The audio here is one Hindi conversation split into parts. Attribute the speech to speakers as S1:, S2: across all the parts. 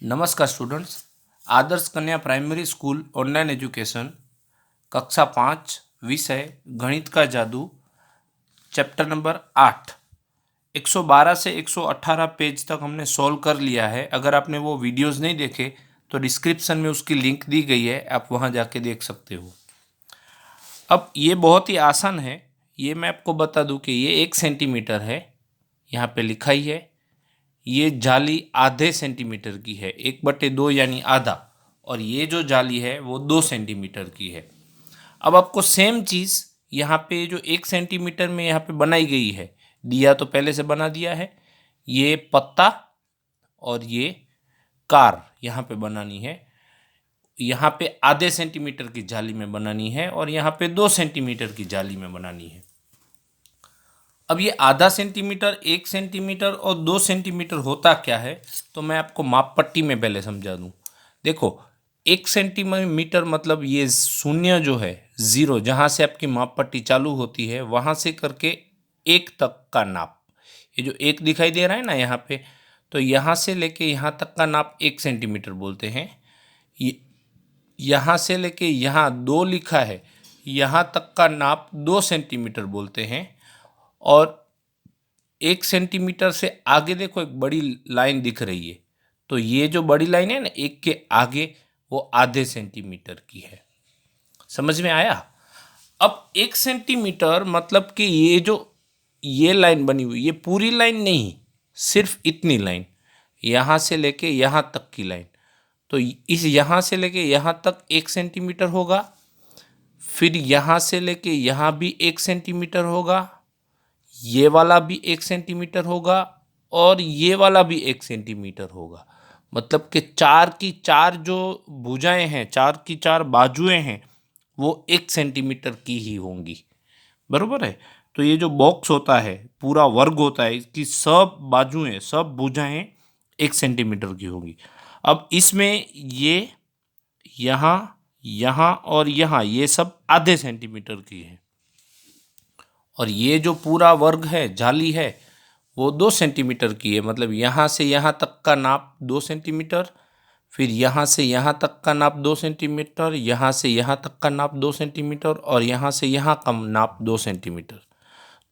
S1: नमस्कार स्टूडेंट्स। आदर्श कन्या प्राइमरी स्कूल ऑनलाइन एजुकेशन कक्षा 5 विषय गणित का जादू चैप्टर नंबर 8 112 से 118 पेज तक हमने सॉल्व कर लिया है। अगर आपने वो वीडियोस नहीं देखे तो डिस्क्रिप्शन में उसकी लिंक दी गई है, आप वहाँ जाके देख सकते हो। अब ये बहुत ही आसान है। ये मैं आपको बता दूं कि ये 1 सेंटीमीटर है, यहाँ पे लिखा ही है। ये जाली आधे सेंटीमीटर की है, 1/2 यानी आधा, और ये जो जाली है वो 2 सेंटीमीटर की है। अब आपको सेम चीज़ यहाँ पे जो 1 सेंटीमीटर में यहाँ पे बनाई गई है, दिया तो पहले से बना दिया है। ये पत्ता और ये कार यहाँ पे बनानी है। यहाँ पे आधे सेंटीमीटर की जाली में बनानी है और यहाँ पे 2 सेंटीमीटर की जाली में बनानी है। अब ये आधा सेंटीमीटर, 1 सेंटीमीटर और 2 सेंटीमीटर होता क्या है, तो मैं आपको माप पट्टी में पहले समझा दूं। देखो, 1 सेंटीमीटर मतलब ये शून्य जो है, जीरो, जहाँ से आपकी माप पट्टी चालू होती है वहाँ से करके 1 तक का नाप, ये जो 1 दिखाई दे रहा है ना यहाँ पे, तो यहाँ से लेके यहाँ तक का नाप 1 सेंटीमीटर बोलते हैं। यहाँ से लेके यहाँ 2 लिखा है, यहाँ तक का नाप 2 सेंटीमीटर बोलते हैं। और 1 सेंटीमीटर से आगे देखो एक बड़ी लाइन दिख रही है, तो ये जो बड़ी लाइन है ना 1 के आगे, वो आधे सेंटीमीटर की है। समझ में आया? अब 1 सेंटीमीटर मतलब कि ये लाइन बनी हुई, ये पूरी लाइन नहीं, सिर्फ इतनी लाइन, यहाँ से लेके यहाँ तक की लाइन। तो इस यहाँ से लेके यहाँ तक 1 सेंटीमीटर होगा, फिर यहाँ से लेके यहाँ भी 1 सेंटीमीटर होगा, ये वाला भी 1 सेंटीमीटर होगा और ये वाला भी 1 सेंटीमीटर होगा। मतलब कि 4 की 4 जो भुजाएं हैं, 4 की 4 बाजुएं हैं, वो 1 सेंटीमीटर की ही होंगी। बरोबर है? तो ये जो बॉक्स होता है, पूरा वर्ग होता है, इसकी सब बाजुएं, सब भुजाएं 1 सेंटीमीटर की होंगी। अब इसमें ये यहाँ, यहाँ और यहाँ, ये सब आधे सेंटीमीटर की है। और ये जो पूरा वर्ग है, जाली है, वो 2 सेंटीमीटर की है। मतलब यहाँ से यहाँ तक का नाप 2 सेंटीमीटर, फिर यहाँ से यहाँ तक का नाप 2 सेंटीमीटर, यहाँ से यहाँ तक का नाप 2 सेंटीमीटर और यहाँ से यहाँ का नाप 2 सेंटीमीटर।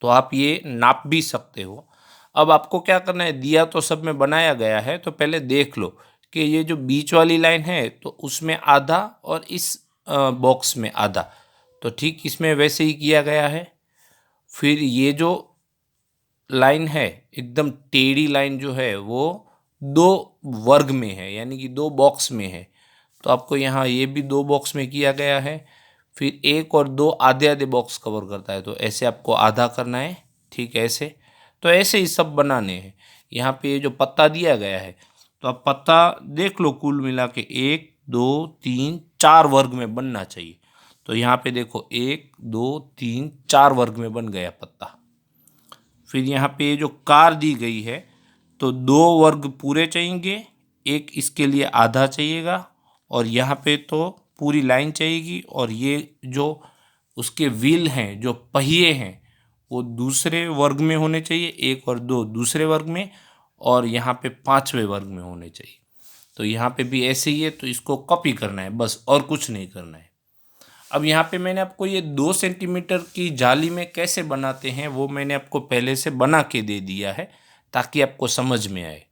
S1: तो आप ये नाप भी सकते हो। अब आपको क्या करना है, दिया तो सब में बनाया गया है, तो पहले देख लो कि ये जो बीच वाली लाइन है तो उसमें आधा और इस बॉक्स में आधा, तो ठीक इसमें वैसे ही किया गया है। फिर ये जो लाइन है, एकदम टेढ़ी लाइन जो है, वो 2 वर्ग में है, यानी कि 2 बॉक्स में है, तो आपको यहाँ ये भी 2 बॉक्स में किया गया है। फिर 1 और 2 आधे आधे बॉक्स कवर करता है, तो ऐसे आपको आधा करना है। ठीक है, ऐसे। तो ऐसे ही सब बनाने हैं। यहाँ पे ये जो पत्ता दिया गया है, तो आप पत्ता देख लो, कुल मिला के 1 2 3 4 वर्ग में बनना चाहिए। तो यहाँ पे देखो 1 2 3 4 वर्ग में बन गया पत्ता। फिर यहाँ पे जो कार दी गई है, तो 2 वर्ग पूरे चाहिए, एक इसके लिए आधा चाहिएगा, और यहाँ पे तो पूरी लाइन चाहिएगी। और ये जो उसके व्हील हैं, जो पहिए हैं, वो दूसरे वर्ग में होने चाहिए, 1 और 2 दूसरे वर्ग में, और यहाँ पे 5वें वर्ग में होने चाहिए। तो यहाँ पे भी ऐसे ही है, तो इसको कॉपी करना है बस, और कुछ नहीं करना है। अब यहाँ पे मैंने आपको ये 2 सेंटीमीटर की जाली में कैसे बनाते हैं वो मैंने आपको पहले से बना के दे दिया है, ताकि आपको समझ में आए।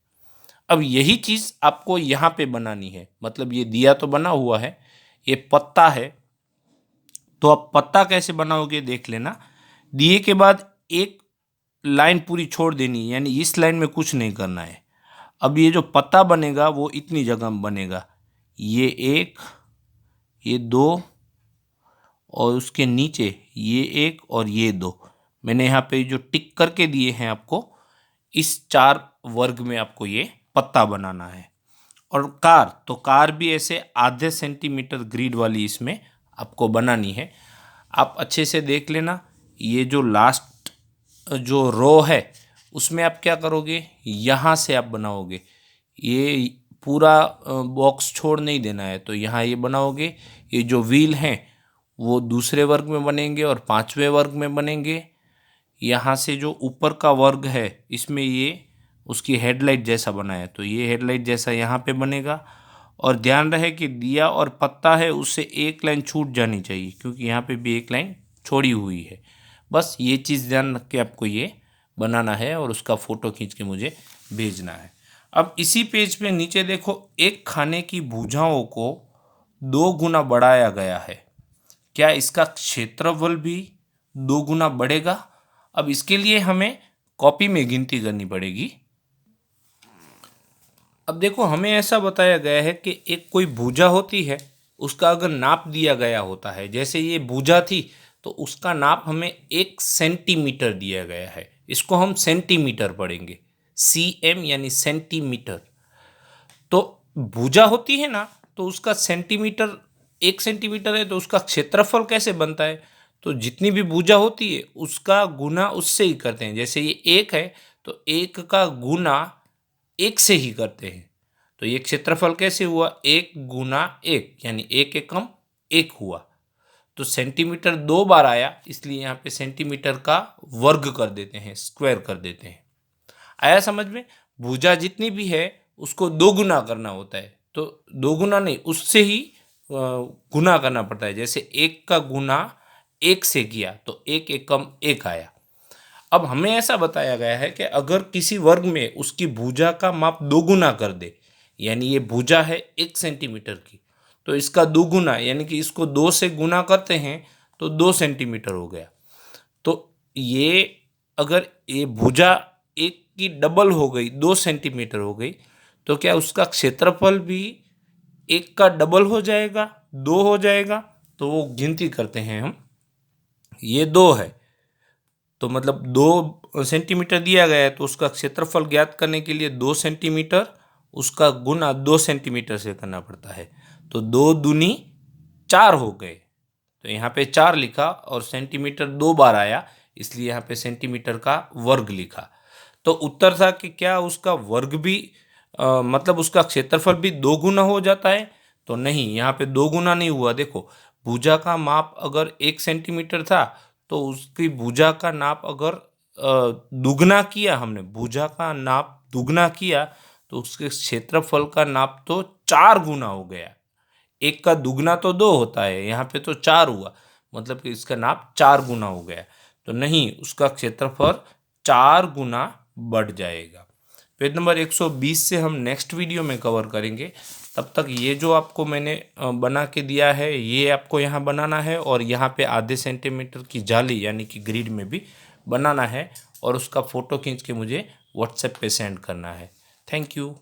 S1: अब यही चीज़ आपको यहाँ पे बनानी है। मतलब ये दिया तो बना हुआ है, ये पत्ता है, तो आप पत्ता कैसे बनाओगे देख लेना। दिए के बाद एक लाइन पूरी छोड़ देनी है, यानी इस लाइन में कुछ नहीं करना है। अब ये जो पत्ता बनेगा वो इतनी जगह में बनेगा, ये 1, ये 2, और उसके नीचे ये 1 और ये 2। मैंने यहाँ पे जो टिक करके दिए हैं आपको, इस 4 वर्ग में आपको ये पत्ता बनाना है। और कार, तो कार भी ऐसे आधे सेंटीमीटर ग्रिड वाली इसमें आपको बनानी है। आप अच्छे से देख लेना, ये जो लास्ट जो रो है उसमें आप क्या करोगे, यहाँ से आप बनाओगे, ये पूरा बॉक्स छोड़ नहीं देना है, तो यहाँ ये बनाओगे। ये जो व्हील हैं वो दूसरे वर्ग में बनेंगे और 5वें वर्ग में बनेंगे। यहाँ से जो ऊपर का वर्ग है, इसमें ये उसकी हेडलाइट जैसा बनाया, तो ये हेडलाइट जैसा यहाँ पे बनेगा। और ध्यान रहे कि दिया और पत्ता है उससे एक लाइन छूट जानी चाहिए, क्योंकि यहाँ पे भी एक लाइन छोड़ी हुई है। बस ये चीज़ ध्यान रख के आपको ये बनाना है और उसका फ़ोटो खींच के मुझे भेजना है। अब इसी पेज पे नीचे देखो, एक खाने की भुजाओं को 2 गुना बढ़ाया गया है। क्या इसका क्षेत्रफल भी 2 गुना बढ़ेगा? अब इसके लिए हमें कॉपी में गिनती करनी पड़ेगी। अब देखो, हमें ऐसा बताया गया है कि एक कोई भुजा होती है, उसका अगर नाप दिया गया होता है, जैसे ये भुजा थी तो उसका नाप हमें 1 सेंटीमीटर दिया गया है। इसको हम सेंटीमीटर पढ़ेंगे, CM यानी सेंटीमीटर। तो भुजा होती है ना, तो उसका सेंटीमीटर 1 सेंटीमीटर है, तो उसका क्षेत्रफल कैसे बनता है? तो जितनी भी भुजा होती है उसका गुना उससे ही करते हैं। जैसे ये 1 है तो 1 का गुना 1 से ही करते हैं। तो ये क्षेत्रफल कैसे हुआ? 1 गुना 1 यानी 1 एकम 1 हुआ। तो सेंटीमीटर 2 बार आया, इसलिए यहाँ पे सेंटीमीटर का वर्ग कर देते हैं, स्क्वायर कर देते हैं। आया समझ में? भुजा जितनी भी है उसको 2 गुना करना होता है, तो 2 गुना नहीं, उससे ही गुना करना पड़ता है। जैसे 1 का गुना 1 से किया तो 1 एकम 1 आया। अब हमें ऐसा बताया गया है कि अगर किसी वर्ग में उसकी भुजा का माप 2 गुना कर दे, यानी ये भुजा है 1 सेंटीमीटर की, तो इसका 2 गुना यानी कि इसको 2 से गुना करते हैं तो 2 सेंटीमीटर हो गया। तो ये अगर ये भुजा 1 की डबल हो गई, 2 सेंटीमीटर हो गई, तो क्या उसका क्षेत्रफल भी 1 का डबल हो जाएगा, 2 हो जाएगा? तो वो गिनती करते हैं हम, ये 2 है तो मतलब 2 सेंटीमीटर दिया गया है, तो उसका क्षेत्रफल ज्ञात करने के लिए 2 सेंटीमीटर उसका गुना 2 सेंटीमीटर से करना पड़ता है। तो 2 दूनी 4 हो गए, तो यहाँ पे 4 लिखा और सेंटीमीटर 2 बार आया, इसलिए यहाँ पे सेंटीमीटर का वर्ग लिखा। तो उत्तर था कि क्या उसका वर्ग भी मतलब उसका क्षेत्रफल भी 2 गुना हो जाता है? तो नहीं, यहाँ पे 2 गुना नहीं हुआ। देखो, भुजा का माप अगर 1 सेंटीमीटर था तो उसकी भुजा का नाप अगर दुगना किया, हमने भुजा का नाप दुगना किया, तो उसके क्षेत्रफल का नाप तो 4 गुना हो गया। 1 का दुगना तो 2 होता है, यहाँ पे तो 4 हुआ, मतलब कि इसका नाप 4 गुना हो गया। तो नहीं, उसका क्षेत्रफल 4 गुना बढ़ जाएगा। पेज नंबर 120 से हम नेक्स्ट वीडियो में कवर करेंगे। तब तक ये जो आपको मैंने बना के दिया है ये आपको यहाँ बनाना है, और यहाँ पे आधे सेंटीमीटर की जाली यानी कि ग्रिड में भी बनाना है, और उसका फ़ोटो खींच के मुझे व्हाट्सएप पे सेंड करना है। Thank you.